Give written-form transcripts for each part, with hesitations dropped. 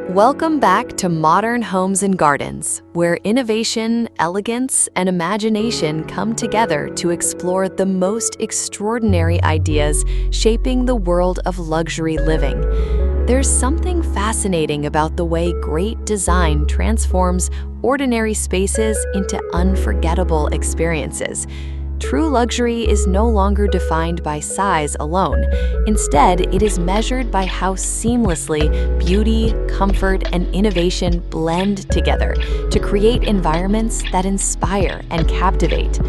Welcome back to Modern Homes and Gardens, where innovation, elegance, and imagination come together to explore the most extraordinary ideas shaping the world of luxury living. There's something fascinating about the way great design transforms ordinary spaces into unforgettable experiences. True luxury is no longer defined by size alone. Instead, it is measured by how seamlessly beauty, comfort, and innovation blend together to create environments that inspire and captivate.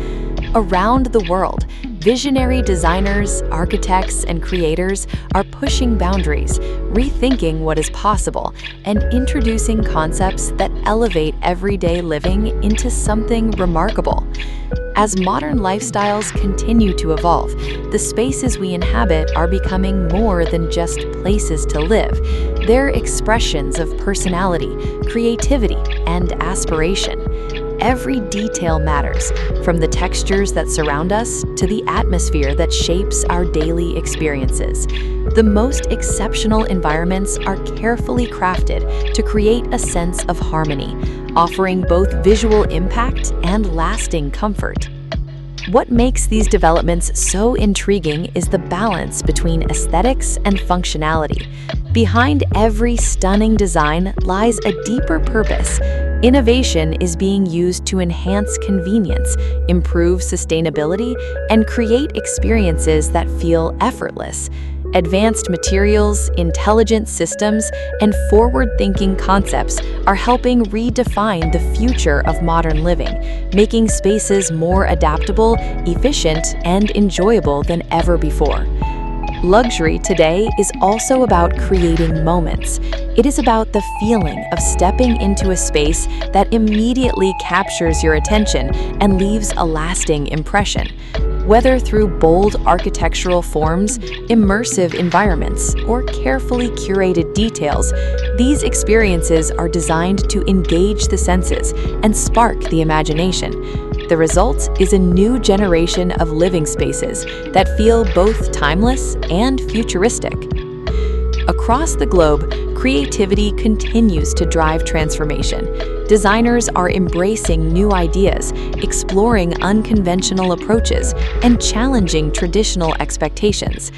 Around the world, visionary designers, architects, and creators are pushing boundaries, rethinking what is possible, and introducing concepts that elevate everyday living into something remarkable. As modern lifestyles continue to evolve, the spaces we inhabit are becoming more than just places to live. They're expressions of personality, creativity, and aspiration. Every detail matters, from the textures that surround us to the atmosphere that shapes our daily experiences. The most exceptional environments are carefully crafted to create a sense of harmony, offering both visual impact and lasting comfort. What makes these developments so intriguing is the balance between aesthetics and functionality. Behind every stunning design lies a deeper purpose. Innovation is being used to enhance convenience, improve sustainability, and create experiences that feel effortless. Advanced materials, intelligent systems, and forward-thinking concepts are helping redefine the future of modern living, making spaces more adaptable, efficient, and enjoyable than ever before. Luxury today is also about creating moments. It is about the feeling of stepping into a space that immediately captures your attention and leaves a lasting impression. Whether through bold architectural forms, immersive environments, or carefully curated details, these experiences are designed to engage the senses and spark the imagination. The result is a new generation of living spaces that feel both timeless and futuristic. Across the globe, creativity continues to drive transformation. Designers are embracing new ideas, exploring unconventional approaches, and challenging traditional expectations.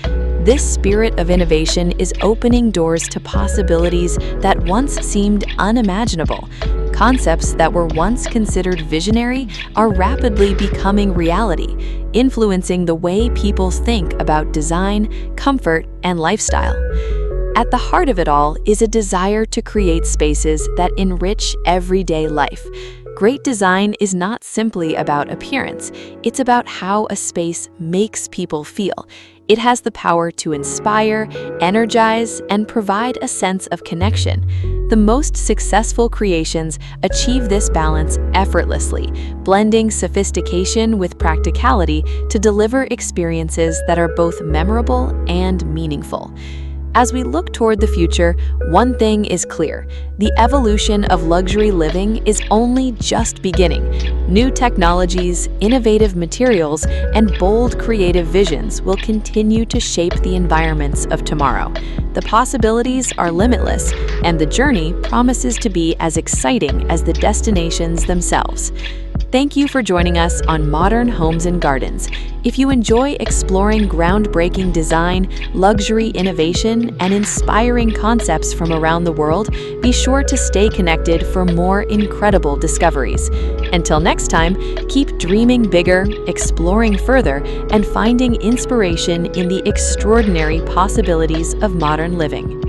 This spirit of innovation is opening doors to possibilities that once seemed unimaginable. Concepts that were once considered visionary are rapidly becoming reality, influencing the way people think about design, comfort, and lifestyle. At the heart of it all is a desire to create spaces that enrich everyday life. Great design is not simply about appearance, it's about how a space makes people feel. It has the power to inspire, energize, and provide a sense of connection. The most successful creations achieve this balance effortlessly, blending sophistication with practicality to deliver experiences that are both memorable and meaningful. As we look toward the future, one thing is clear: the evolution of luxury living is only just beginning. New technologies, innovative materials, and bold creative visions will continue to shape the environments of tomorrow. The possibilities are limitless, and the journey promises to be as exciting as the destinations themselves. Thank you for joining us on Modern Homes and Gardens. If you enjoy exploring groundbreaking design, luxury innovation, and inspiring concepts from around the world, be sure to stay connected for more incredible discoveries. Until next time, keep dreaming bigger, exploring further, and finding inspiration in the extraordinary possibilities of modern living.